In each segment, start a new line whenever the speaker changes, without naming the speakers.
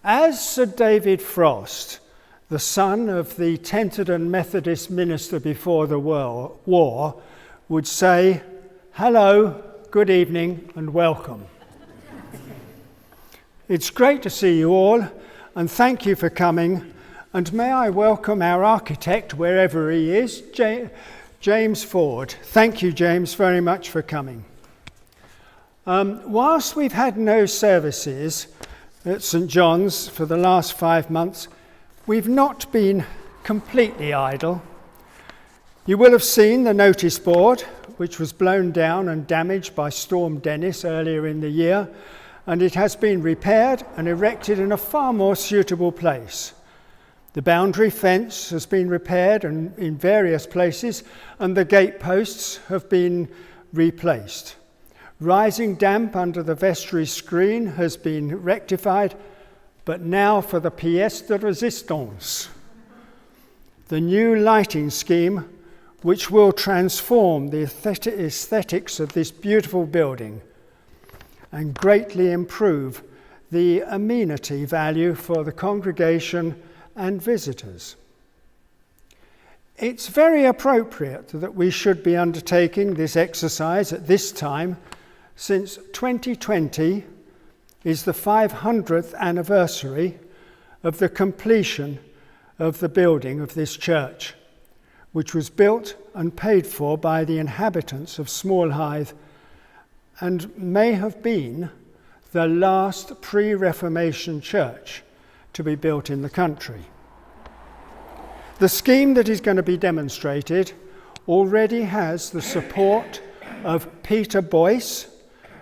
As Sir David Frost, the son of the Tenterden Methodist minister before the war, would say, "Hello, good evening and welcome." It's great to see you all, and thank you for coming, and may I welcome our architect, wherever he is, James Ford. Thank you, James, very much for coming. Whilst we've had no services at St John's for the last 5 months, we've not been completely idle. You will have seen the notice board, which was blown down and damaged by Storm Dennis earlier in the year, and it has been repaired and erected in a far more suitable place. The boundary fence has been repaired in various places, and the gate posts have been replaced. Rising damp under the vestry screen has been rectified, but now for the pièce de résistance, the new lighting scheme, which will transform the aesthetics of this beautiful building and greatly improve the amenity value for the congregation and visitors. It's very appropriate that we should be undertaking this exercise at this time, since 2020 is the 500th anniversary of the completion of the building of this church, which was built and paid for by the inhabitants of Small Hythe and may have been the last pre-Reformation church to be built in the country. The scheme that is going to be demonstrated already has the support of Peter Boyce,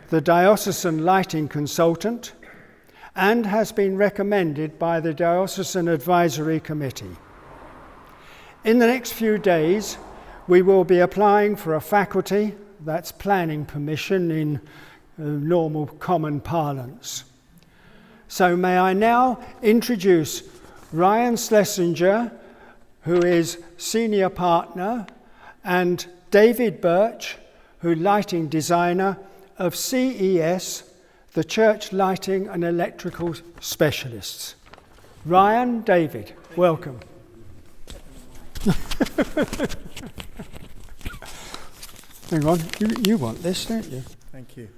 the diocesan lighting consultant, and has been recommended by the Diocesan Advisory Committee. In the next few days, we will be applying for a faculty, that's planning permission in normal common parlance. So may I now introduce Ryan Schlesinger, who is senior partner, and David Birch, who lighting designer of CES, the Church Lighting and Electrical Specialists. Ryan, David, welcome. Hang on, you want this, don't you?
Thank you.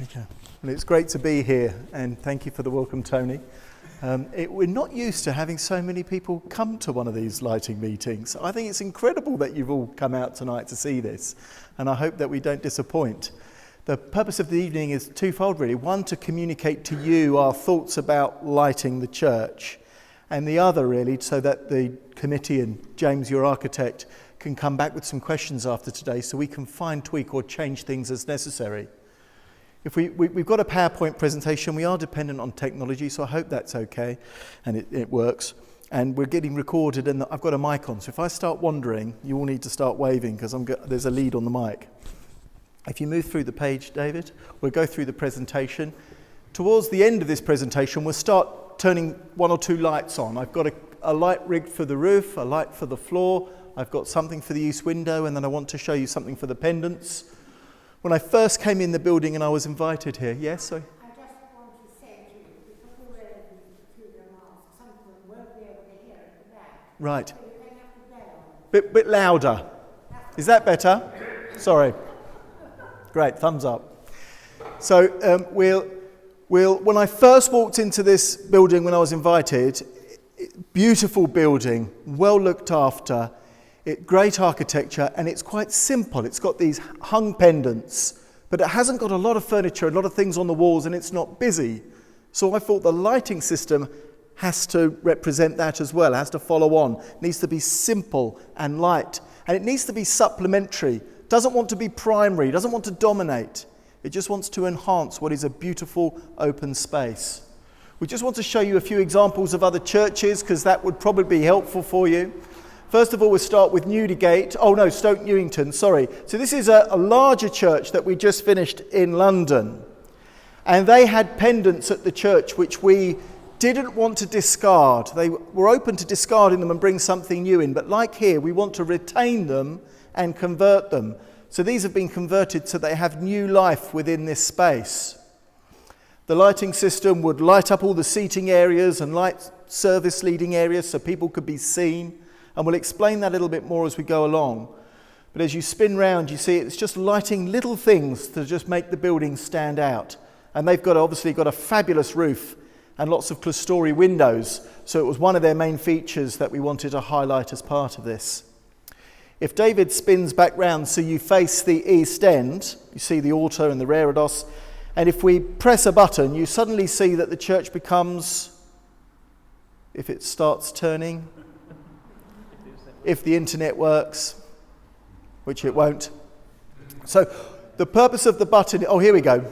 Okay. Well, it's great to be here, and thank you for the welcome, Tony. We're not used to having so many people come to one of these lighting meetings. I think it's incredible that you've all come out tonight to see this, and I hope that we don't disappoint. The purpose of the evening is twofold, really. One, to communicate to you our thoughts about lighting the church, and the other, really, so that the committee and James, your architect, can come back with some questions after today so we can fine tweak or change things as necessary. If we've got a PowerPoint presentation, we are dependent on technology, so I hope that's okay and it works. And we're getting recorded, and I've got a mic on, so if I start wandering, you all need to start waving because there's a lead on the mic. If you move through the page, David, we'll go through the presentation. Towards the end of this presentation, we'll start turning 1 or 2 lights on. I've got a light rigged for the roof, a light for the floor, I've got something for the east window, and then I want to show you something for the pendants. When I first came in the building and I was invited here, yes? Sorry?
I just want to say to you, because we're wearing the masks, some of them won't be able to hear at the back.
Right.
So you're going to have to bell.
Bit louder. Is that better? Sorry. Great, thumbs up. So when I first walked into this building when I was invited, beautiful building, well looked after, great architecture, and it's quite simple. It's got these hung pendants, but it hasn't got a lot of furniture, a lot of things on the walls, and it's not busy. So I thought the lighting system has to represent that as well, has to follow on. It needs to be simple and light, and it needs to be supplementary. Doesn't want to be primary, doesn't want to dominate. It just wants to enhance what is a beautiful open space. We just want to show you a few examples of other churches, because that would probably be helpful for you. First of all, we'll start with Stoke Newington, sorry. So this is a larger church that we just finished in London. And they had pendants at the church which we didn't want to discard. They were open to discarding them and bring something new in. But like here, we want to retain them and convert them. So these have been converted so they have new life within this space. The lighting system would light up all the seating areas and light service leading areas so people could be seen. And we'll explain that a little bit more as we go along. But as you spin round, you see it's just lighting little things to just make the building stand out. And they've obviously got a fabulous roof and lots of clerestory windows. So it was one of their main features that we wanted to highlight as part of this. If David spins back round so you face the east end, you see the altar and the reredos, and if we press a button, you suddenly see that the church becomes, if it starts turning, if the internet works, which it won't. So the purpose of the button, oh, here we go,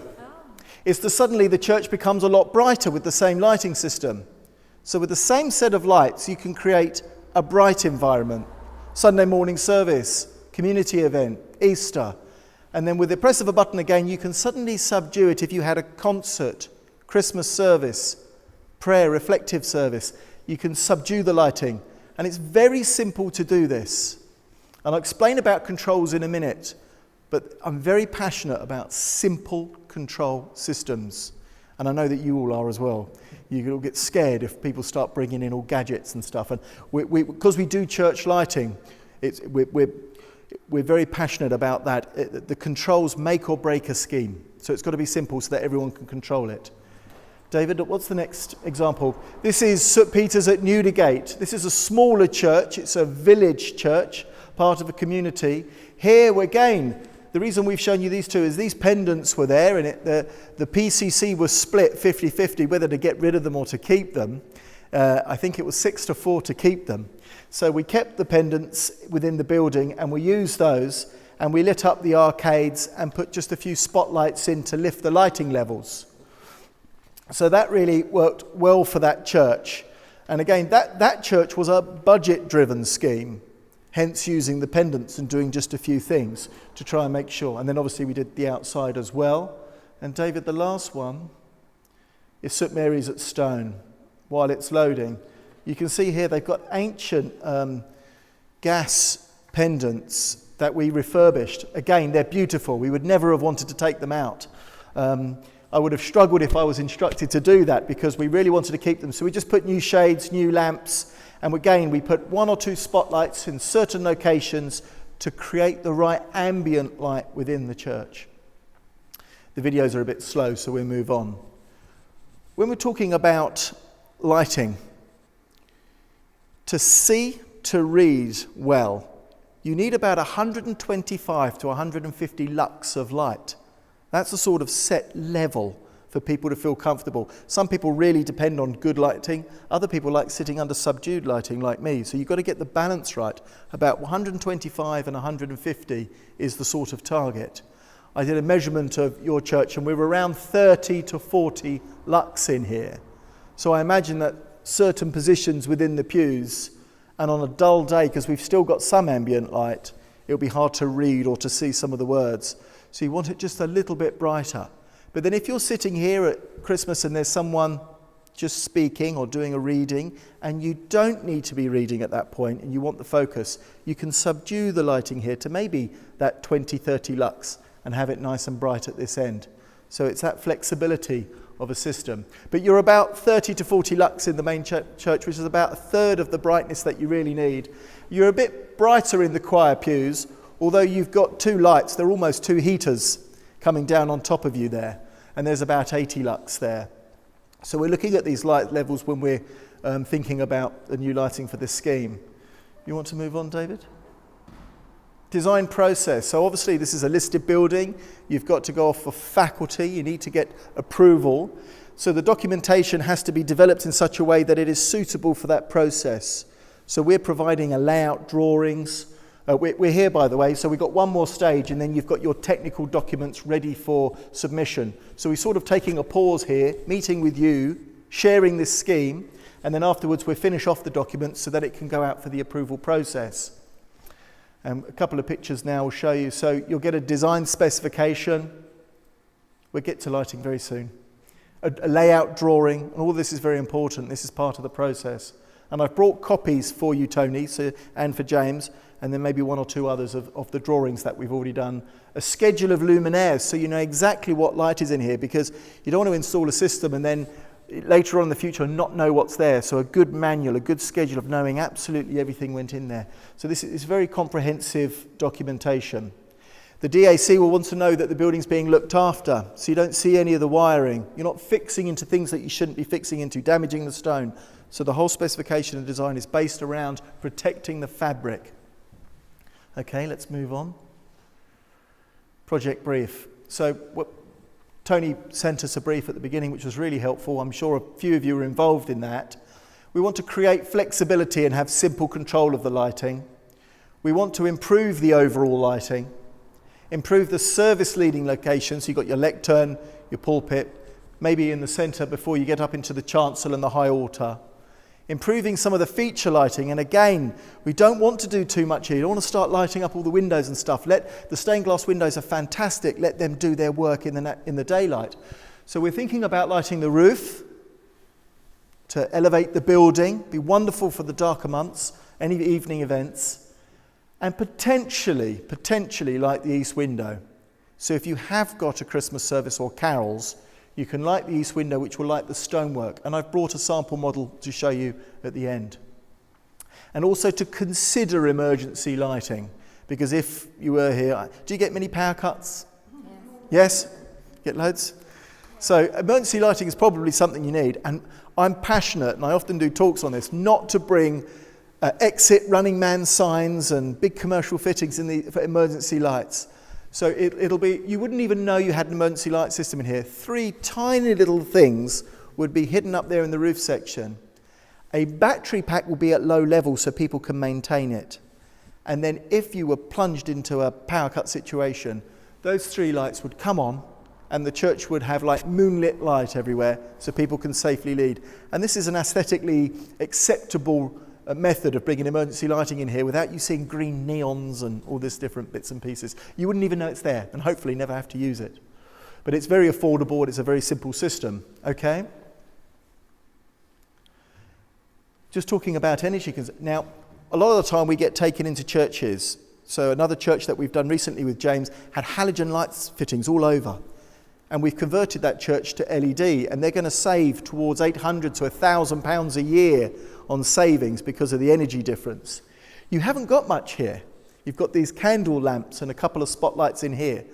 is that suddenly the church becomes a lot brighter with the same lighting system. So with the same set of lights, you can create a bright environment. Sunday morning service, community event, Easter. And then with the press of a button again, you can suddenly subdue it if you had a concert, Christmas service, prayer, reflective service. You can subdue the lighting. And it's very simple to do this. And I'll explain about controls in a minute. But I'm very passionate about simple control systems. And I know that you all are as well. You all get scared if people start bringing in all gadgets and stuff. And because we do church lighting, we're very passionate about that. The controls make or break a scheme. So it's got to be simple so that everyone can control it. David, what's the next example? This is St. Peter's at Newdigate. This is a smaller church. It's a village church, part of a community. Here, again, the reason we've shown you these two is these pendants were there, and the PCC was split 50-50 whether to get rid of them or to keep them. I think it was 6-4 to keep them. So we kept the pendants within the building and we used those, and we lit up the arcades and put just a few spotlights in to lift the lighting levels. So that really worked well for that church. And again, that church was a budget-driven scheme, hence using the pendants and doing just a few things to try and make sure. And then obviously we did the outside as well. And David, the last one is St. Mary's at Stone. While it's loading, you can see here they've got ancient gas pendants that we refurbished. Again, they're beautiful. We would never have wanted to take them out. I would have struggled if I was instructed to do that because we really wanted to keep them. So we just put new shades, new lamps, and again, we put 1 or 2 spotlights in certain locations to create the right ambient light within the church. The videos are a bit slow, so we'll move on. When we're talking about lighting, to see, to read well, you need about 125 to 150 lux of light. That's a sort of set level for people to feel comfortable. Some people really depend on good lighting. Other people like sitting under subdued lighting like me. So you've got to get the balance right. About 125 and 150 is the sort of target. I did a measurement of your church and we were around 30 to 40 lux in here. So I imagine that certain positions within the pews, and on a dull day, because we've still got some ambient light, it'll be hard to read or to see some of the words. So you want it just a little bit brighter. But then if you're sitting here at Christmas and there's someone just speaking or doing a reading, and you don't need to be reading at that point and you want the focus, you can subdue the lighting here to maybe that 20-30 lux and have it nice and bright at this end. So it's that flexibility of a system. But you're about 30 to 40 lux in the main church, which is about a third of the brightness that you really need. You're a bit brighter in the choir pews, although you've got 2 lights. They're almost 2 heaters coming down on top of you there. And there's about 80 lux there. So we're looking at these light levels when we're thinking about the new lighting for this scheme. You want to move on, David? Design process. So obviously this is a listed building. You've got to go off for faculty. You need to get approval. So the documentation has to be developed in such a way that it is suitable for that process. So we're providing a layout drawings. We're here, by the way, so we've got one more stage and then you've got your technical documents ready for submission. So we're sort of taking a pause here, meeting with you, sharing this scheme, and then afterwards we'll finish off the documents so that it can go out for the approval process. A couple of pictures now will show you. So you'll get a design specification. We'll get to lighting very soon. A layout drawing, and all this is very important. This is part of the process. And I've brought copies for you, Tony, and for James. and then maybe one or two others of the drawings that we've already done. A schedule of luminaires, so you know exactly what light is in here, because you don't want to install a system and then later on in the future not know what's there. So a good manual, a good schedule of knowing absolutely everything went in there. So this is very comprehensive documentation. The DAC will want to know that the building's being looked after, so you don't see any of the wiring. You're not fixing into things that you shouldn't be fixing into, damaging the stone. So the whole specification and design is based around protecting the fabric. Okay, let's move on. Project brief. So Tony sent us a brief at the beginning, which was really helpful. I'm sure a few of you were involved in that. We want to create flexibility and have simple control of the lighting. We want to improve the overall lighting. Improve the service leading location, so you've got your lectern, your pulpit, maybe in the centre before you get up into the chancel and the high altar. Improving some of the feature lighting, and again, we don't want to do too much here. You don't want to start lighting up all the windows and stuff. Let the stained glass windows are fantastic. Let them do their work in the daylight. So we're thinking about lighting the roof to elevate the building, be wonderful for the darker months, any evening events. And potentially light the east window. So if you have got a Christmas service or carols, you can light the east window, which will light the stonework. And I've brought a sample model to show you at the end. And also to consider emergency lighting, because if you were here, do you get many power cuts? Yes? Get loads? So emergency lighting is probably something you need. And I'm passionate, and I often do talks on this, not to bring exit running man signs and big commercial fittings for emergency lights. So it'll be, you wouldn't even know you had an emergency light system in here. 3 tiny little things would be hidden up there in the roof section. A battery pack will be at low level so people can maintain it. And then if you were plunged into a power cut situation, those 3 lights would come on and the church would have like moonlit light everywhere so people can safely lead. And this is an aesthetically acceptable method of bringing emergency lighting in here without you seeing green neons and all this different bits and pieces. You wouldn't even know it's there, and hopefully never have to use it. But it's very affordable, and it's a very simple system, okay? Just talking about energy. Now, a lot of the time we get taken into churches. So another church that we've done recently with James had halogen lights fittings all over. And we've converted that church to LED, and they're going to save towards £800 to £1,000 a year on savings because of the energy difference. You haven't got much here. You've got these candle lamps and a couple of spotlights in here.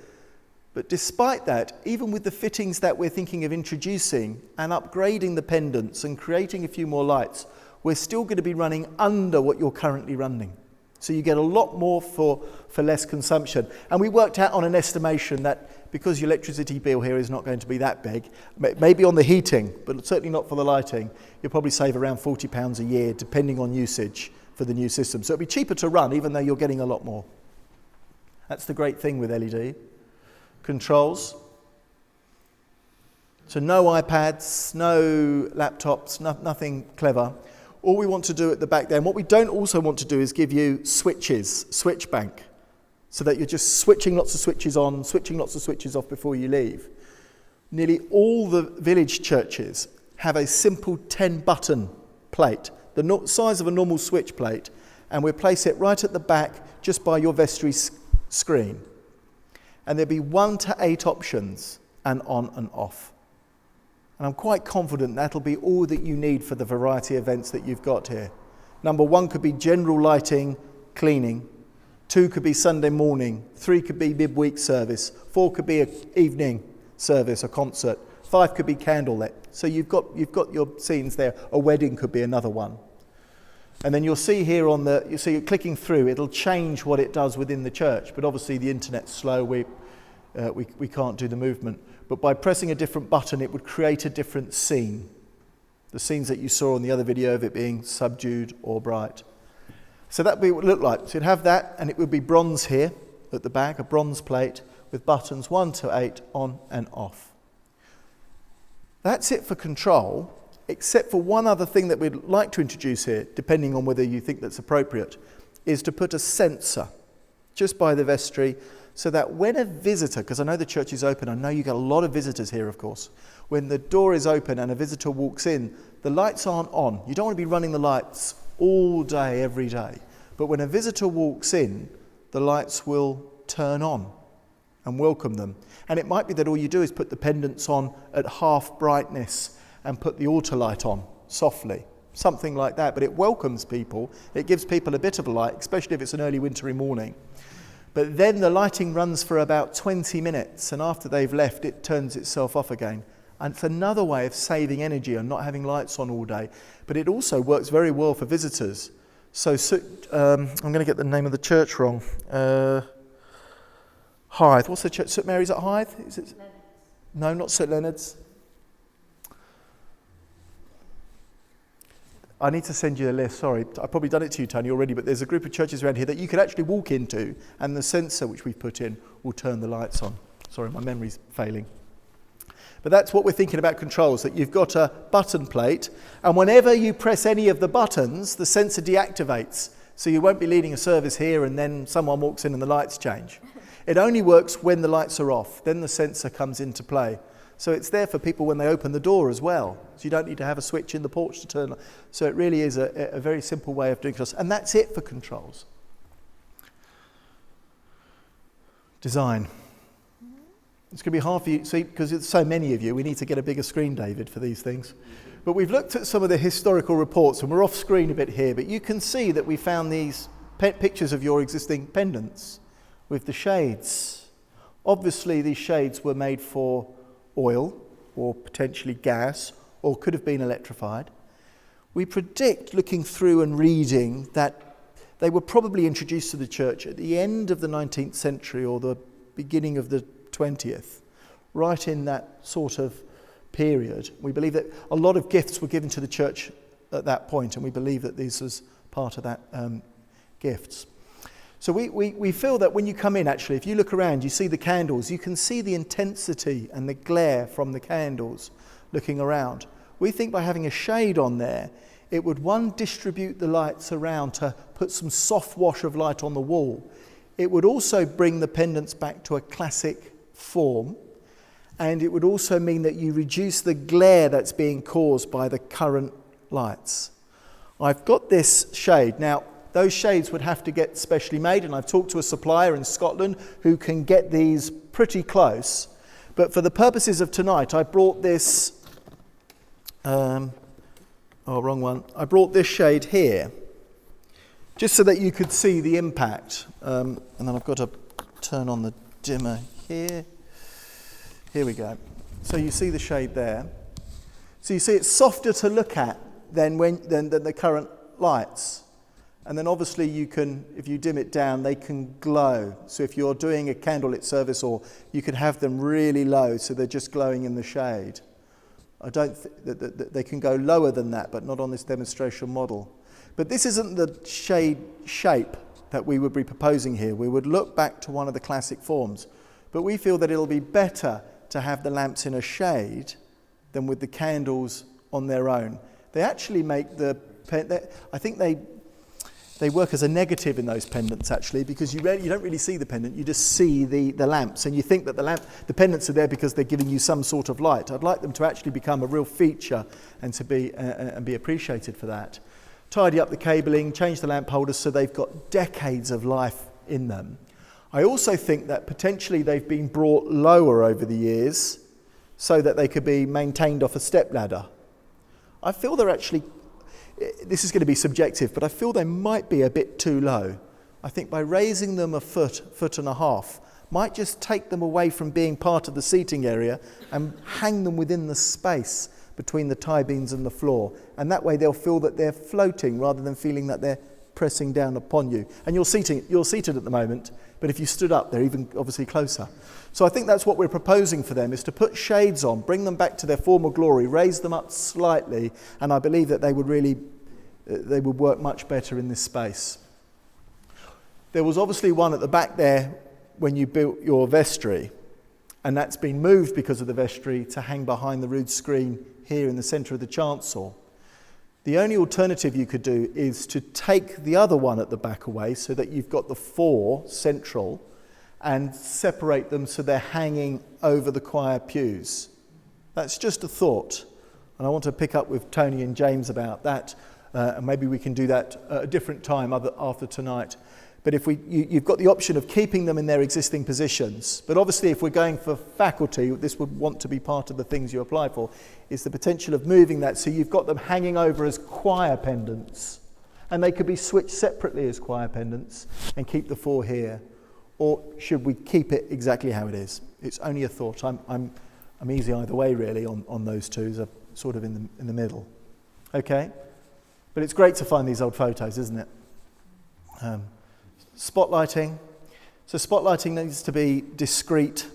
But despite that, even with the fittings that we're thinking of introducing and upgrading the pendants and creating a few more lights, we're still going to be running under what you're currently running. So you get a lot more for less consumption. And we worked out on an estimation that because your electricity bill here is not going to be that big, maybe on the heating, but certainly not for the lighting, you'll probably save around £40 a year, depending on usage for the new system. So it'll be cheaper to run, even though you're getting a lot more. That's the great thing with LED. Controls. So no iPads, no laptops, nothing clever. All we want to do at the back there, and what we don't also want to do is give you switches, switch bank, so that you're just switching lots of switches on, switching lots of switches off before you leave. Nearly all the village churches have a simple 10-button plate, the size of a normal switch plate, and we'll place it right at the back, just by your vestry screen. And there'll be 1 to 8 options, and on and off. And I'm quite confident that'll be all that you need for the variety of events that you've got here. Number 1 could be general lighting, cleaning. 2 could be Sunday morning. 3 could be midweek service. 4 could be an evening service, a concert. 5 could be candlelit. So you've got your scenes there. A wedding could be another one. And then you'll see here you see clicking through, it'll change what it does within the church. But obviously the internet's slow. We can't do the movement. But by pressing a different button, it would create a different scene. The scenes that you saw on the other video of it being subdued or bright. So that would be what it would look like. So you'd have that, and it would be bronze here at the back, a bronze plate with buttons 1 to 8 on and off. That's it for control, except for one other thing that we'd like to introduce here, depending on whether you think that's appropriate, is to put a sensor just by the vestry, so that when a visitor, because I know the church is open, I know you get a lot of visitors here, of course. When the door is open and a visitor walks in, the lights aren't on. You don't want to be running the lights all day, every day. But when a visitor walks in, the lights will turn on and welcome them. And it might be that all you do is put the pendants on at half brightness and put the altar light on softly, something like that. But it welcomes people. It gives people a bit of a light, especially if it's an early wintry morning. But then the lighting runs for about 20 minutes, and after they've left, it turns itself off again. And it's another way of saving energy and not having lights on all day. But it also works very well for visitors. So I'm going to get the name of the church wrong. Hythe. What's the church? St Mary's at Hythe? Is it? No, not St Leonard's. I need to send you a list, sorry. I've probably done it to you, Tony, already, but there's a group of churches around here that you could actually walk into, and the sensor which we've put in will turn the lights on. Sorry, my memory's failing. But that's what we're thinking about controls, that you've got a button plate, and whenever you press any of the buttons, the sensor deactivates. So you won't be leading a service here and then someone walks in and the lights change. It only works when the lights are off. Then the sensor comes into play. So it's there for people when they open the door as well. So you don't need to have a switch in the porch to turn on. So it really is a very simple way of doing controls. And that's it for controls. Design. It's going to be hard for you, see, because it's so many of you, we need to get a bigger screen, David, for these things. But we've looked at some of the historical reports, and we're off screen a bit here, but you can see that we found these pictures of your existing pendants with the shades. Obviously, these shades were made for oil or potentially gas, or could have been electrified. We predict, looking through and reading, that they were probably introduced to the church at the end of the 19th century or the beginning of the 20th, right in that sort of period. We believe that a lot of gifts were given to the church at that point, and we believe that this was part of that gifts. So we feel that when you come in, actually, if you look around, you see the candles, you can see the intensity and the glare from the candles looking around. We think by having a shade on there, it would, one, distribute the lights around to put some soft wash of light on the wall. It would also bring the pendants back to a classic form, and it would also mean that you reduce the glare that's being caused by the current lights. I've got this shade. Now, those shades would have to get specially made, and I've talked to a supplier in Scotland who can get these pretty close. But for the purposes of tonight, I brought this, wrong one. I brought this shade here, just so that you could see the impact. And then I've got to turn on the dimmer here. Here we go. So you see the shade there. So you see it's softer to look at than the current lights. And then obviously you can, if you dim it down, they can glow. So if you're doing a candlelit service, or you can have them really low so they're just glowing in the shade. I don't that they can go lower than that, but not on this demonstration model. But this isn't the shade shape that we would be proposing here. We would look back to one of the classic forms. But we feel that it'll be better to have the lamps in a shade than with the candles on their own. They actually make I think they work as a negative in those pendants, actually, because you don't really see the pendant, you just see the lamps, and you think that the pendants are there because they're giving you some sort of light. I'd like them to actually become a real feature and to be appreciated for that. Tidy up the cabling, change the lamp holders so they've got decades of life in them. I also think that potentially they've been brought lower over the years so that they could be maintained off a stepladder. I feel they're actually, this is going to be subjective, but I feel they might be a bit too low. I think by raising them a foot and a half, might just take them away from being part of the seating area and hang them within the space between the tie beams and the floor. And that way they'll feel that they're floating rather than feeling that they're pressing down upon you. And you're seated at the moment, but if you stood up, they're even obviously closer. So I think that's what we're proposing for them, is to put shades on, bring them back to their former glory, raise them up slightly, and I believe that they would work much better in this space. There was obviously one at the back there when you built your vestry, and that's been moved because of the vestry to hang behind the rood screen here in the centre of the chancel. The only alternative you could do is to take the other one at the back away so that you've got the four central, and separate them so they're hanging over the choir pews. That's just a thought, and I want to pick up with Tony and James about that. And maybe we can do that at a different time after tonight. But if you've got the option of keeping them in their existing positions. But obviously, if we're going for faculty, this would want to be part of the things you apply for, is the potential of moving that so you've got them hanging over as choir pendants. And they could be switched separately as choir pendants and keep the 4 here. Or should we keep it exactly how it is? It's only a thought. I'm easy either way, really, on those two, so sort of in the middle. Okay? But it's great to find these old photos, isn't it? Spotlighting. So spotlighting needs to be discreet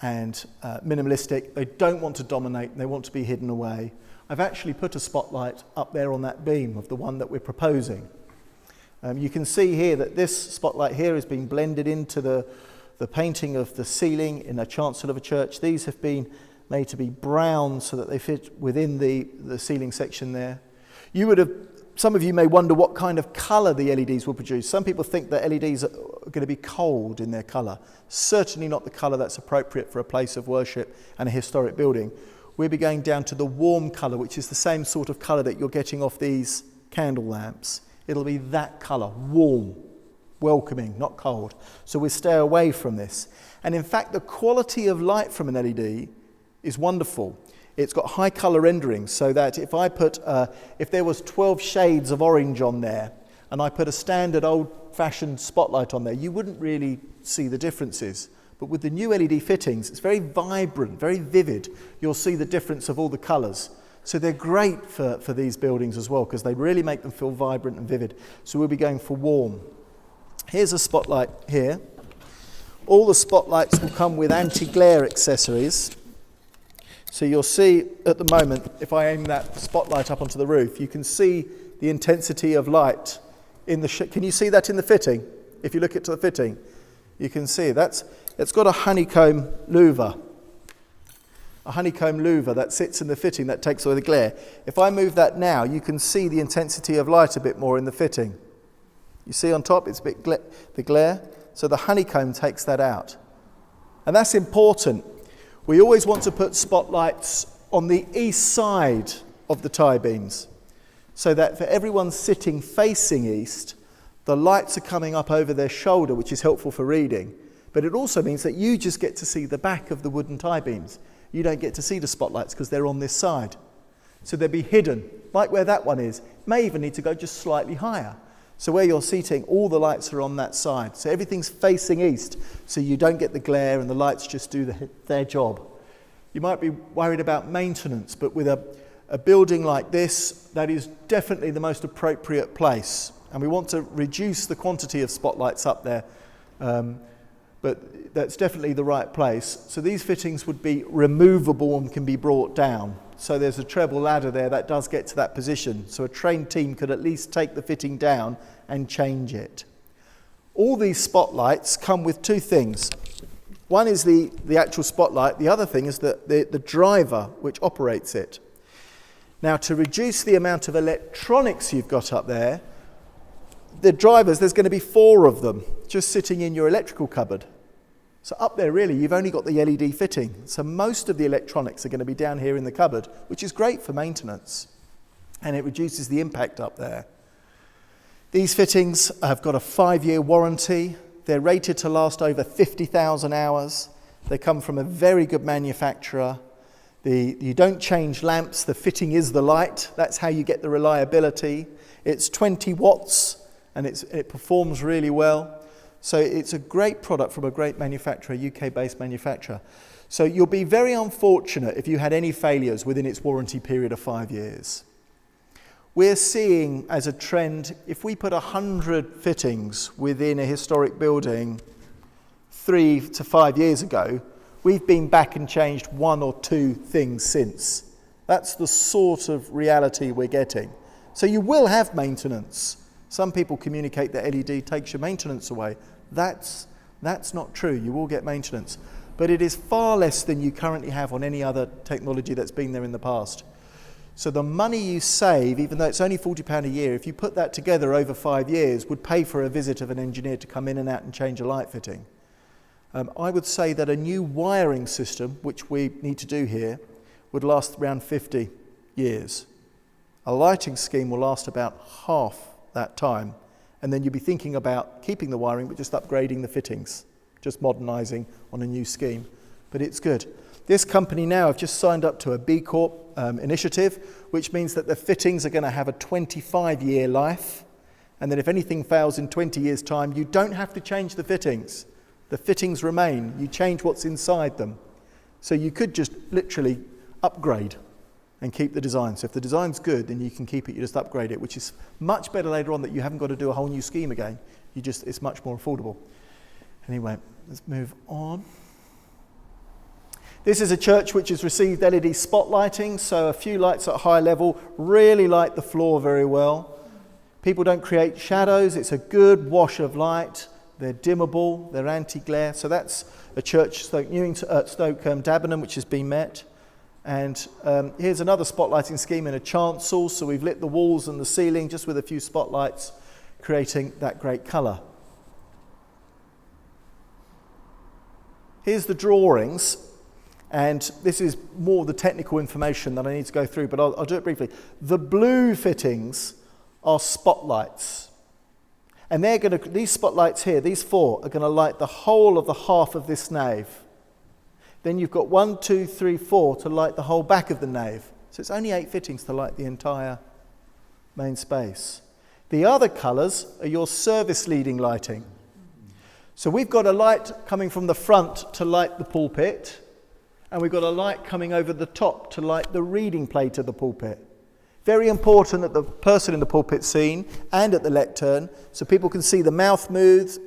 and minimalistic. They don't want to dominate. They want to be hidden away. I've actually put a spotlight up there on that beam of the one that we're proposing. You can see here that this spotlight here has been blended into the painting of the ceiling in a chancel of a church. These have been made to be brown so that they fit within the ceiling section there. Some of you may wonder what kind of colour the LEDs will produce. Some people think that LEDs are going to be cold in their colour. Certainly not the colour that's appropriate for a place of worship and a historic building. We'll be going down to the warm colour, which is the same sort of colour that you're getting off these candle lamps. It'll be that colour, warm, welcoming, not cold. So we stay away from this. And in fact, the quality of light from an LED is wonderful. It's got high colour rendering, so that if there was 12 shades of orange on there, and I put a standard old-fashioned spotlight on there, you wouldn't really see the differences. But with the new LED fittings, it's very vibrant, very vivid. You'll see the difference of all the colours. So they're great for these buildings as well, because they really make them feel vibrant and vivid. So we'll be going for warm. Here's a spotlight here. All the spotlights will come with anti-glare accessories. So you'll see at the moment, if I aim that spotlight up onto the roof, you can see the intensity of light in the can you see that in the fitting? If you look at the fitting, you can see it's got a honeycomb louver. A honeycomb louver that sits in the fitting that takes away the glare. If I move that now, you can see the intensity of light a bit more in the fitting. You see on top, it's a bit the glare. So the honeycomb takes that out. And that's important. We always want to put spotlights on the east side of the tie beams, so that for everyone sitting facing east, the lights are coming up over their shoulder, which is helpful for reading. But it also means that you just get to see the back of the wooden tie beams. You don't get to see the spotlights because they're on this side. So they'll be hidden, like where that one is. May even need to go just slightly higher. So where you're seating, all the lights are on that side. So everything's facing east, so you don't get the glare and the lights just do their job. You might be worried about maintenance, but with a building like this, that is definitely the most appropriate place. And we want to reduce the quantity of spotlights up there, but that's definitely the right place. So these fittings would be removable and can be brought down. So there's a treble ladder there that does get to that position. So a trained team could at least take the fitting down and change it. All these spotlights come with two things. One is the actual spotlight. The other thing is the driver which operates it. Now, to reduce the amount of electronics you've got up there, the drivers, there's going to be 4 of them just sitting in your electrical cupboard. So up there, really, you've only got the LED fitting. So most of the electronics are going to be down here in the cupboard, which is great for maintenance. And it reduces the impact up there. These fittings have got a 5-year warranty. They're rated to last over 50,000 hours. They come from a very good manufacturer. You don't change lamps. The fitting is the light. That's how you get the reliability. It's 20 watts, and it performs really well. So it's a great product from a great manufacturer, UK-based manufacturer. So you'll be very unfortunate if you had any failures within its warranty period of 5 years. We're seeing as a trend, if we put 100 fittings within a historic building 3 to 5 years ago, we've been back and changed 1 or 2 things since. That's the sort of reality we're getting. So you will have maintenance. Some people communicate that LED takes your maintenance away. That's not true. You will get maintenance. But it is far less than you currently have on any other technology that's been there in the past. So the money you save, even though it's only £40 a year, if you put that together over 5 years, would pay for a visit of an engineer to come in and out and change a light fitting. I would say that a new wiring system, which we need to do here, would last around 50 years. A lighting scheme will last about half that time, and then you'll be thinking about keeping the wiring but just upgrading the fittings, just modernising on a new scheme. But it's good. This company now have just signed up to a B Corp initiative, which means that the fittings are going to have a 25-year life, and then if anything fails in 20 years' time, you don't have to change the fittings. The fittings remain. You change what's inside them. So you could just literally upgrade and keep the design. So if the design's good, then you can keep it, you just upgrade it, which is much better later on, that you haven't got to do a whole new scheme again. It's much more affordable. Anyway, let's move on. This is a church which has received LED spotlighting, so a few lights at high level really light the floor very well. People don't create shadows, it's a good wash of light. They're dimmable, they're anti-glare. So that's a church, Stoke Dagenham, which has been met. And here's another spotlighting scheme in a chancel. So we've lit the walls and the ceiling just with a few spotlights, creating that great colour. Here's the drawings. And this is more the technical information that I need to go through, but I'll do it briefly. The blue fittings are spotlights. And these spotlights here, these four, are going to light the whole of the half of this nave. Then you've got 1, 2, 3, 4 to light the whole back of the nave. So it's only 8 fittings to light the entire main space. The other colours are your service leading lighting. So we've got a light coming from the front to light the pulpit, and we've got a light coming over the top to light the reading plate of the pulpit. Very important that the person in the pulpit seen and at the lectern, so people can see the mouth moves,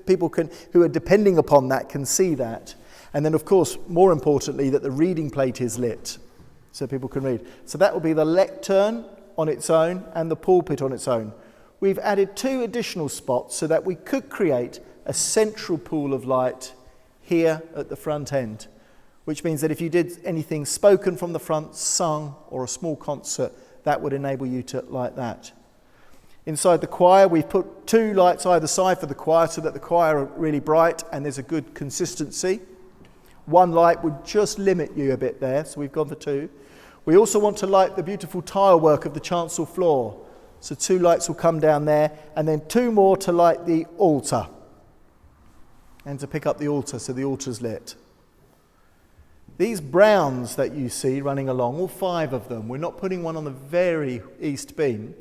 who are depending upon that can see that. And then, of course, more importantly, that the reading plate is lit, so people can read. So that will be the lectern on its own and the pulpit on its own. We've added 2 additional spots so that we could create a central pool of light here at the front end, which means that if you did anything spoken from the front, sung, or a small concert, that would enable you to light that. Inside the choir, we've put 2 lights either side for the choir so that the choir are really bright and there's a good consistency. 1 light would just limit you a bit there, so we've gone for 2. We also want to light the beautiful tile work of the chancel floor. So 2 lights will come down there, and then 2 more to light the altar. And to pick up the altar, so the altar's lit. These browns that you see running along, all 5 of them, we're not putting one on the very east beam.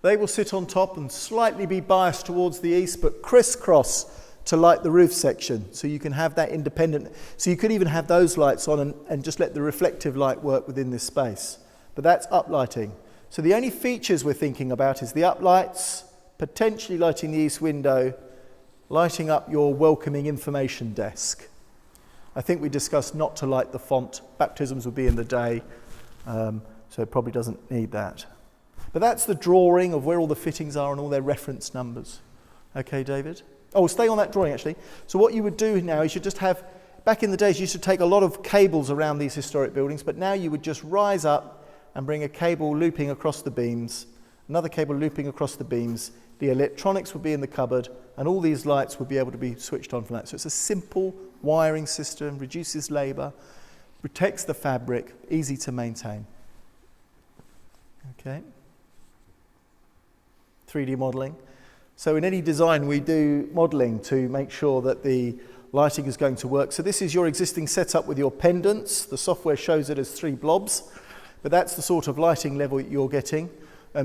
They will sit on top and slightly be biased towards the east, but crisscross to light the roof section. So you can have that independent. So you could even have those lights on and just let the reflective light work within this space. But that's uplighting. So the only features we're thinking about is the uplights, potentially lighting the east window, lighting up your welcoming information desk. I think we discussed not to light the font. Baptisms will be in the day, so it probably doesn't need that. But that's the drawing of where all the fittings are and all their reference numbers. Okay, David? Oh, stay on that drawing, actually. So what you would do now is you just have, back in the days, you used to take a lot of cables around these historic buildings, but now you would just rise up and bring a cable looping across the beams, another cable looping across the beams. The electronics would be in the cupboard, and all these lights would be able to be switched on from that. So it's a simple wiring system, reduces labour, protects the fabric, easy to maintain. Okay. 3D modelling. So in any design we do modelling to make sure that the lighting is going to work. So this is your existing setup with your pendants. The software shows it as 3 blobs, but that's the sort of lighting level that you're getting.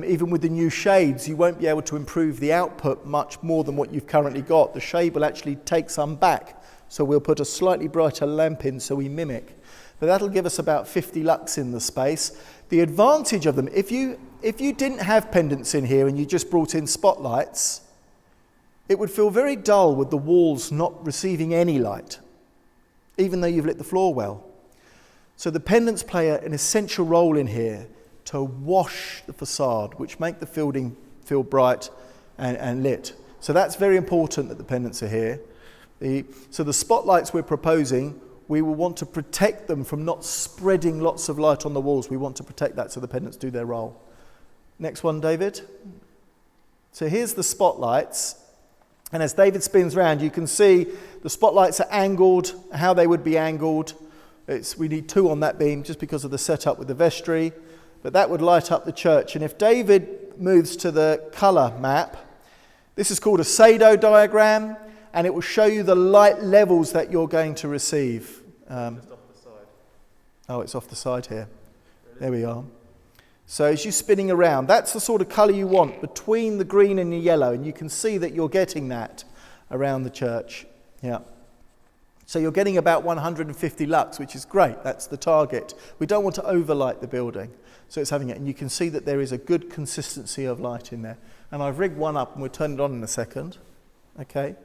Even with the new shades, you won't be able to improve the output much more than what you've currently got. The shade will actually take some back. So we'll put a slightly brighter lamp in so we mimic. But that'll give us about 50 lux in the space. The advantage of them, if you didn't have pendants in here and you just brought in spotlights, it would feel very dull with the walls not receiving any light, even though you've lit the floor well. So the pendants play an essential role in here to wash the facade, which make the building feel bright and lit. So that's very important that the pendants are here. So the spotlights we're proposing, we will want to protect them from not spreading lots of light on the walls. We want to protect that so the pendants do their role. Next one, David. So here's the spotlights. And as David spins round, you can see the spotlights are angled, how they would be angled. We need 2 on that beam just because of the setup with the vestry. but that would light up the church. And if David moves to the colour map, this is called a Sado diagram, and it will show you the light levels that you're going to receive.
Just off the side.
Oh, it's off the side here. There we are. So as you're spinning around, that's the sort of colour you want between the green and the yellow, and you can see that you're getting that around the church. Yeah. So you're getting about 150 lux, which is great. That's the target. We don't want to overlight the building, so it's having it. And you can see that there is a good consistency of light in there. And I've rigged one up, and we'll turn it on in a second. Okay.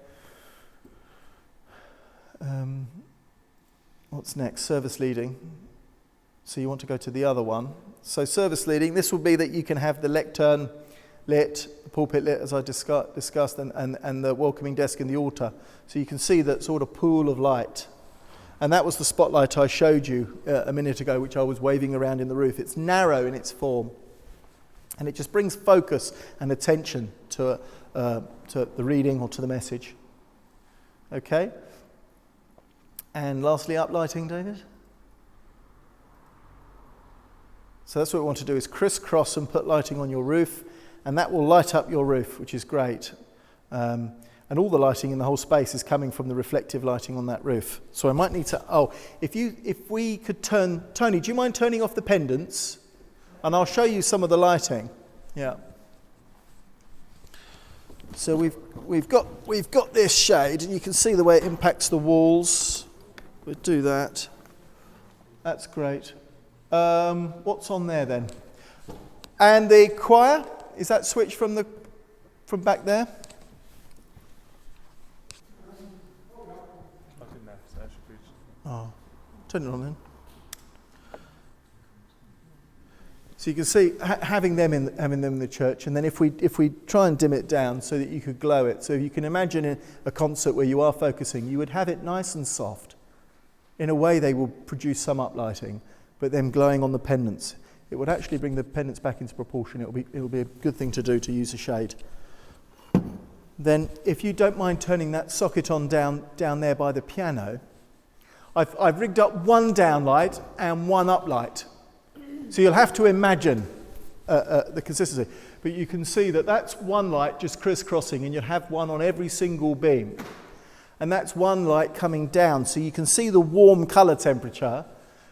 What's next? Service leading. So you want to go to the other one. So service leading, this will be that you can have the lectern lit, the pulpit lit, as I discussed, and the welcoming desk and the altar. So you can see that sort of pool of light. And that was the spotlight I showed you a minute ago, which I was waving around in the roof. It's narrow in its form, and it just brings focus and attention to the reading or to the message. Okay? And lastly, uplighting, David? So that's what we want to do, is crisscross and put lighting on your roof, and that will light up your roof, which is great. And all the lighting in the whole space is coming from the reflective lighting on that roof. So I might need to, if we could turn, Tony, do you mind turning off the pendants? And I'll show you some of the lighting. Yeah. So we've got this shade, and you can see the way it impacts the walls. We'll do that. That's great. What's on there then? And the choir, is that switched from back there? Oh, turn it on then. So you can see having them in the church, and then if we try and dim it down so that you could glow it. So you can imagine in a concert where you are focusing, you would have it nice and soft. In a way, they will produce some uplighting, but then glowing on the pendants. It would actually bring the pendants back into proportion. It'll be a good thing to do, to use a shade. Then, if you don't mind turning that socket on down there by the piano, I've rigged up one downlight and one uplight. So you'll have to imagine the consistency. But you can see that that's one light just crisscrossing, and you'll have one on every single beam. And that's one light coming down. So you can see the warm colour temperature.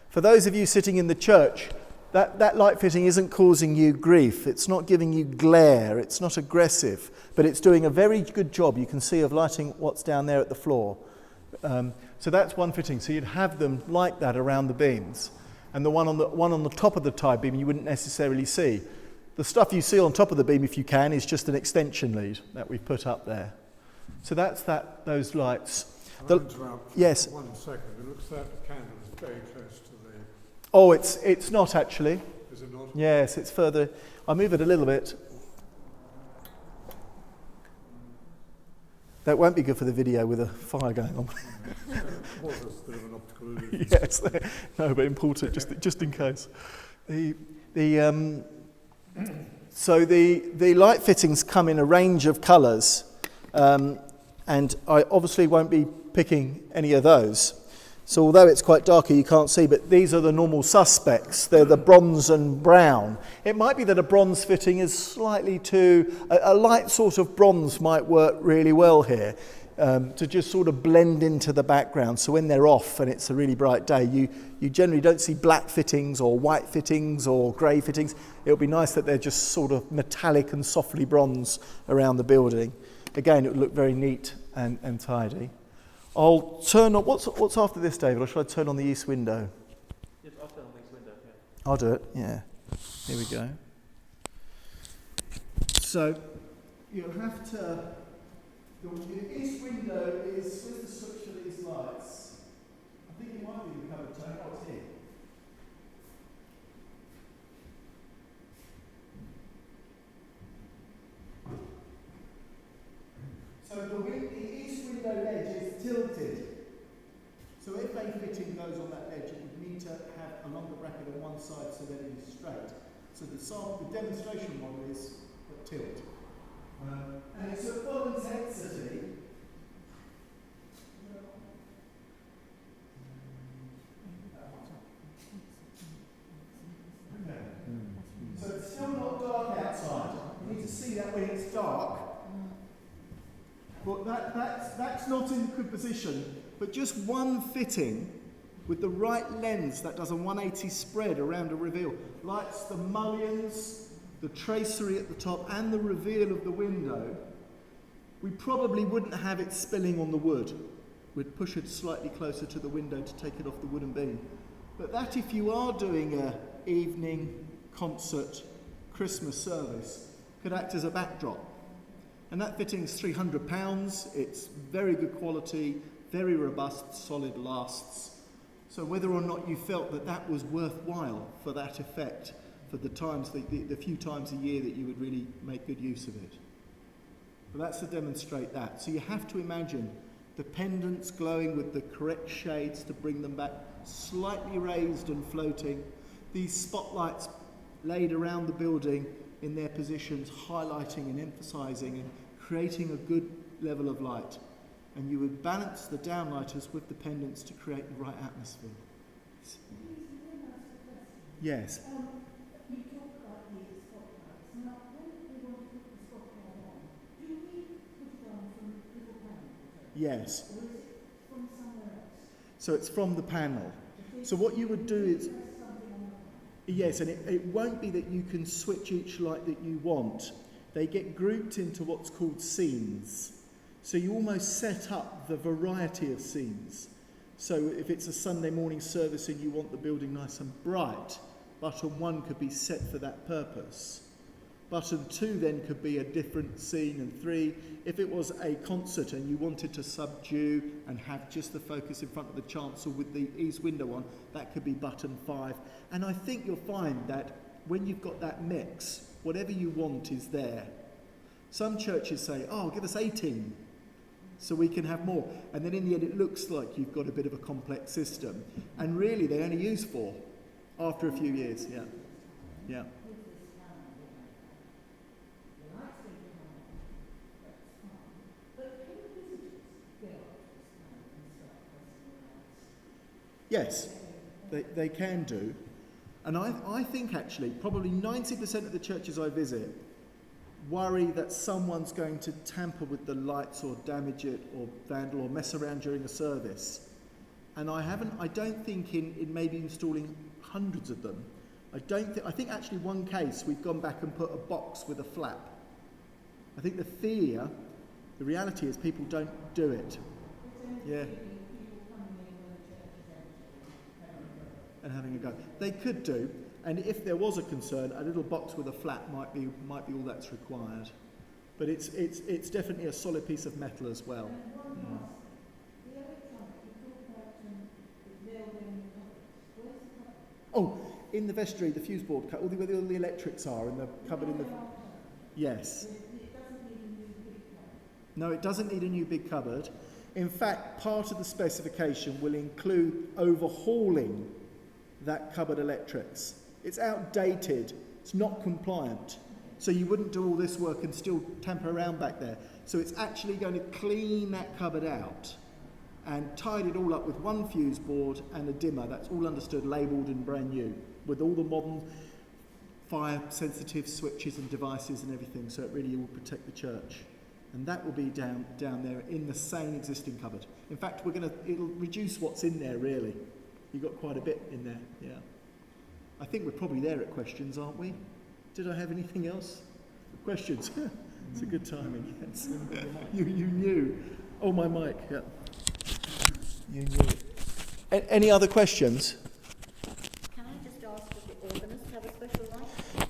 For those of you sitting in the church, that light fitting isn't causing you grief. It's not giving you glare. It's not aggressive. But it's doing a very good job, you can see, of lighting what's down there at the floor. So that's one fitting. So you'd have them like that around the beams. And the one on the top of the tie beam you wouldn't necessarily see. The stuff you see on top of the beam, if you can, is just an extension lead that we've put up there. So that's those lights. Yes.
1 second. It looks like the candle is very close to the...
Oh, it's not actually.
Is it not?
Yes, it's further. I'll move it a little bit. That won't be good for the video with a fire going on.
Was a bit of an optical illusion.
Yes, no, but important, just in case. So the light fittings come in a range of colours, and I obviously won't be picking any of those. So although it's quite darker, you can't see, but these are the normal suspects. They're the bronze and brown. It might be that a bronze fitting is slightly too... A light sort of bronze might work really well here, to just sort of blend into the background. So when they're off and it's a really bright day, you generally don't see black fittings or white fittings or grey fittings. It'll be nice that they're just sort of metallic and softly bronze around the building. Again, it would look very neat and tidy. I'll turn on... What's after this, David? Or should I turn on the east window?
Yes, I'll turn on the east window, yeah.
I'll do it, yeah. Here we go. So, you'll have to... The east window is with the switch for these lights. I think it might be the colour tone. Oh, it's here. So the east window ledge is tilted. So if a fitting goes on that ledge, it would need to have a longer bracket on one side so that it is straight. So the demonstration model is a tilt. And it's at full intensity. Okay. good position, but just one fitting with the right lens that does a 180 spread around a reveal, lights the mullions, the tracery at the top and the reveal of the window, we probably wouldn't have it spilling on the wood. We'd push it slightly closer to the window to take it off the wooden beam. But that, if you are doing an evening concert Christmas service, could act as a backdrop. And that fitting's £300. It's very good quality, very robust, solid, lasts. So whether or not you felt that that was worthwhile for that effect, for the times, the few times a year that you would really make good use of it. But that's to demonstrate that. So you have to imagine the pendants glowing with the correct shades to bring them back, slightly raised and floating. These spotlights laid around the building in their positions, highlighting and emphasising and creating a good level of light. And you would balance the downlighters with the pendants to create the right atmosphere. Yes.
You talk about the spotlights. Now, when we want to put the spotlight on, do we put it on from little panels?
Yes.
Or is it from somewhere else?
So it's from the panel. So what you would do is, yes, and it won't be that you can switch each light that you want. They get grouped into what's called scenes. So you almost set up the variety of scenes. So if it's a Sunday morning service and you want the building nice and bright, button 1 could be set for that purpose. Button 2 then could be a different scene, and 3, if it was a concert and you wanted to subdue and have just the focus in front of the chancel with the east window on, that could be button 5. And I think you'll find that when you've got that mix, whatever you want is there. Some churches say, oh, give us 18 so we can have more. And then in the end it looks like you've got a bit of a complex system. And really they only use 4 after a few years. Yeah. Yeah. Yes, they can do. And I think actually probably 90% of the churches I visit worry that someone's going to tamper with the lights or damage it or vandal or mess around during a service. And I don't think in maybe installing hundreds of them, I think actually one case we've gone back and put a box with a flap. I think the reality is people don't do it. Yeah. And having a go. They could do, and if there was a concern, a little box with a flap might be all that's required. But it's definitely a solid piece of metal as well. Oh, in the vestry, the fuse board, where all the electrics are, in the cupboard in the... Yes. No, it doesn't need a new big cupboard. In fact, part of the specification will include overhauling that cupboard electrics. It's outdated, it's not compliant. So you wouldn't do all this work and still tamper around back there. So it's actually going to clean that cupboard out and tied it all up with one fuse board and a dimmer. That's all understood, labelled and brand new, with all the modern fire sensitive switches and devices and everything, so it really will protect the church. And that will be down there in the same existing cupboard. In fact, it'll reduce what's in there really. You've got quite a bit in there, yeah. I think we're probably there at questions, aren't we? Did I have anything else? Questions? It's a good timing, yes. You knew. Oh, my mic, yeah. You knew it. Any other questions?
Can I just ask, does the organist have a special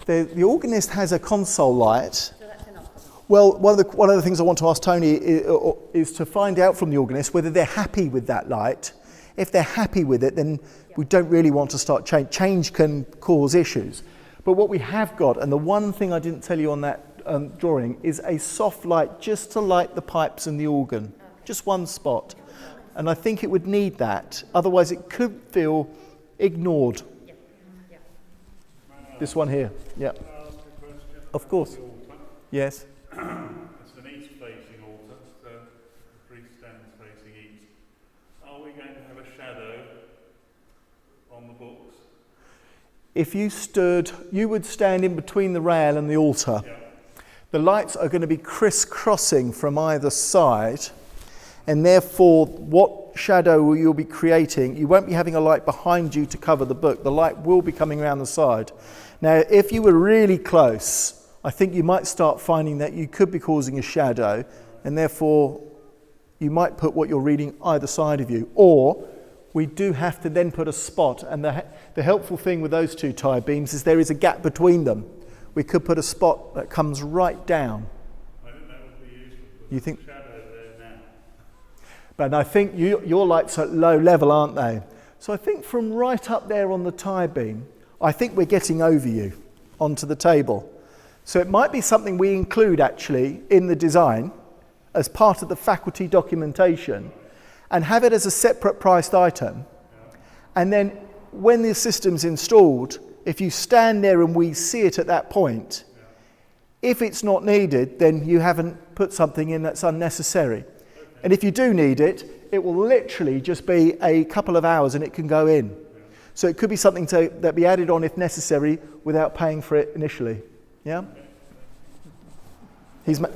light?
The organist has a console light.
So that's enough for them?
Well, one of the things I want to ask Tony is to find out from the organist whether they're happy with that light. If they're happy with it, then we don't really want to start change. Change can cause issues. But what we have got, and the one thing I didn't tell you on that drawing, is a soft light just to light the pipes and the organ. Just one spot. And I think it would need that. Otherwise it could feel ignored.
Yeah. Yeah.
This one here. Yeah.
Can I ask a question?
Of course.
The altar.
Yes.
It's an east-facing altar, so the priest stands facing east. Are we going to have a shadow on the books?
If you stood, you would stand in between the rail and the altar.
Yeah.
The lights are going to be crisscrossing from either side, and therefore what shadow you'll be creating, you won't be having a light behind you to cover the book. The light will be coming around the side. Now, if you were really close, I think you might start finding that you could be causing a shadow, and therefore you might put what you're reading either side of you. Or we do have to then put a spot, and the helpful thing with those two tie beams is there is a gap between them. We could put a spot that comes right down.
I think that would be useful.
You think?
Shadow there now.
But I think your lights are at low level, aren't they? So I think from right up there on the tie beam, I think we're getting over you onto the table. So it might be something we include actually in the design as part of the faculty documentation and have it as a separate priced item. And then when the system's installed, if you stand there and we see it at that point, if it's not needed, then you haven't put something in that's unnecessary. And if you do need it, it will literally just be a couple of hours and it can go in. So it could be something that be added on if necessary without paying for it initially. Yeah?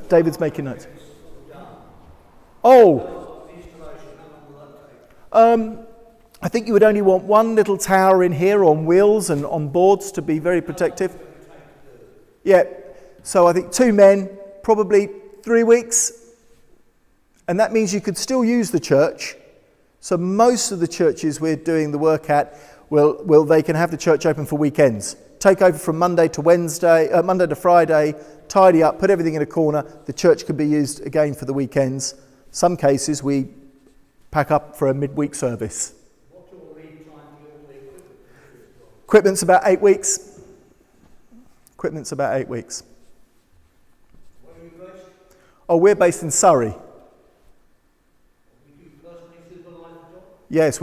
David's making notes. Oh! I think you would only want one little tower in here on wheels and on boards to be very protective. Yeah, so I think 2 men, probably 3 weeks. And that means you could still use the church. So most of the churches we're doing the work at, they can have the church open for weekends. Take over from Monday to Friday, tidy up, put everything in a corner. The church could be used again for the weekends. Some cases we pack up for a midweek service.
What's your lead time for all the equipment?
Equipment's about 8 weeks. Equipment's about 8 weeks.
Where are you based?
Oh, we're based in Surrey.
Do you personally supervise the job?
Yes,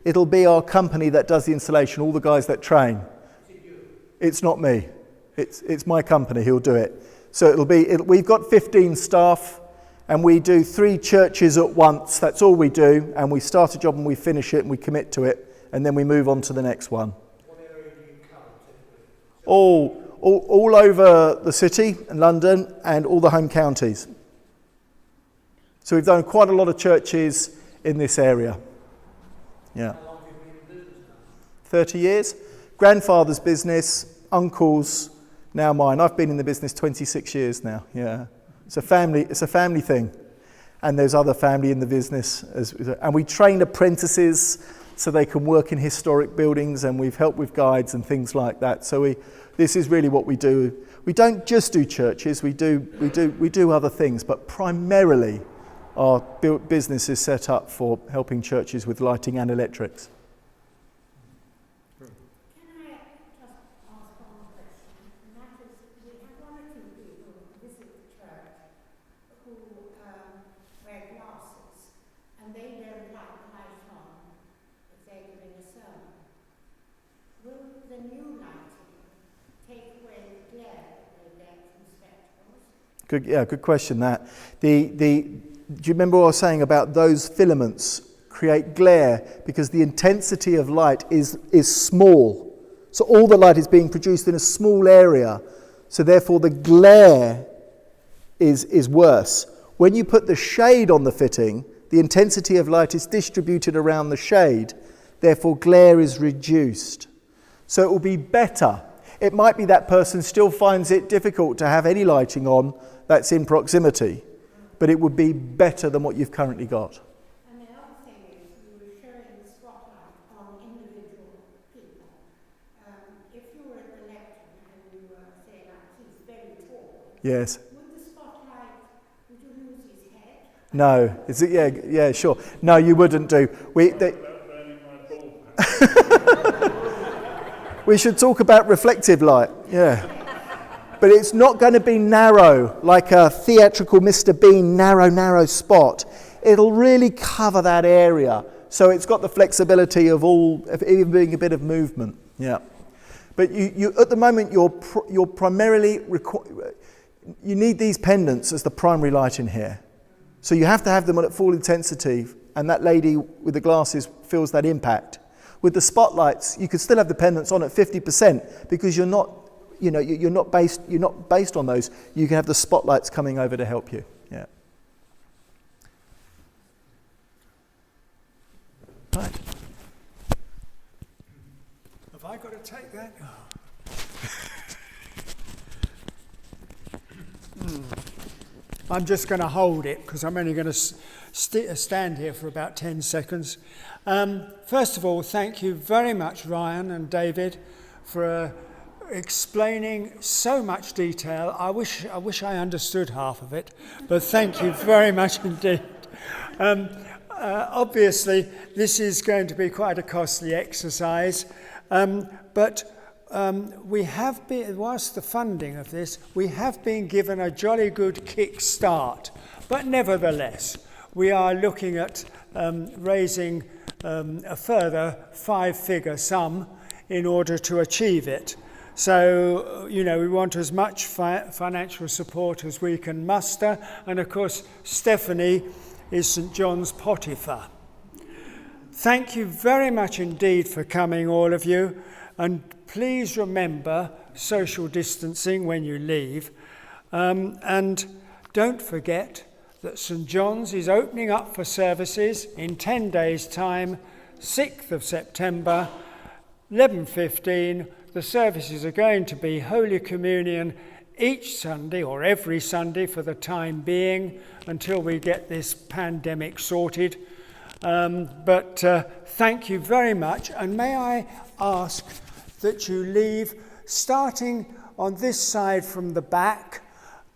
it'll be our company that does the installation, all the guys that train.
Is it you?
It's not me. It's my company who'll do it. So we've got 15 staff and we do 3 churches at once. That's all we do. And we start a job and we finish it and we commit to it and then we move on to the next one.
What area do you cover typically?
All over the city and London and all the home counties. So we've done quite a lot of churches in this area. Yeah.
How long have you been in business now?
30 years. Grandfather's business, uncle's, now mine. I've been in the business 26 years now. Yeah. It's a family thing. And there's other family in the business. And we train apprentices so they can work in historic buildings, and we've helped with guides and things like that. So this is really what we do. We don't just do churches, we do other things, but primarily our business is set up for helping churches with lighting and electrics.
Can I just ask one question? And that is, we have 1 or 2 people who visit the church who wear glasses, and they don't like the light on if they're giving a sermon. Will the new lighting take away the glare that they get from spectacles?
Good question. That do you remember what I was saying about those filaments create glare because the intensity of light is small. So all the light is being produced in a small area. So therefore the glare is worse. When you put the shade on the fitting, the intensity of light is distributed around the shade. Therefore glare is reduced. So it will be better. It might be that person still finds it difficult to have any lighting on that's in proximity, but it would be better than what you've currently got.
And the other thing is, you were showing the spotlight on individual people. If you were at the lectern and you were saying, he's very tall,
Yes.
would the spotlight, would you lose his head?
No. Is it? Yeah, sure. No, you wouldn't do.
About burning my ball.
We should talk about reflective light. Yeah. But it's not going to be narrow, like a theatrical Mr. Bean narrow spot. It'll really cover that area. So it's got the flexibility of even being a bit of movement. Yeah. But you at the moment, you're primarily, you need these pendants as the primary light in here. So you have to have them on at full intensity, and that lady with the glasses feels that impact. With the spotlights, you could still have the pendants on at 50% because you're not based on those. You can have the spotlights coming over to help you. Yeah.
I've got to take that. I'm just going to hold it because I'm only going to stand here for about 10 seconds. First of all, thank you very much, Ryan and David, for explaining so much detail. I wish I understood half of it, but thank you very much indeed. Obviously, this is going to be quite a costly exercise, but we have been, whilst the funding of this, we have been given a jolly good kick start. But nevertheless, we are looking at raising a further 5-figure sum in order to achieve it. So, we want as much financial support as we can muster. And of course, Stephanie is St John's Potiphar. Thank you very much indeed for coming, all of you. And please remember social distancing when you leave. And don't forget that St John's is opening up for services in 10 days' time, 6th of September, 11:15. The services are going to be Holy Communion each Sunday or every Sunday for the time being until we get this pandemic sorted. But thank you very much, and may I ask that you leave starting on this side from the back,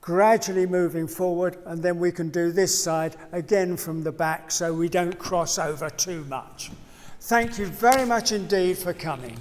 gradually moving forward, and then we can do this side again from the back so we don't cross over too much. Thank you very much indeed for coming.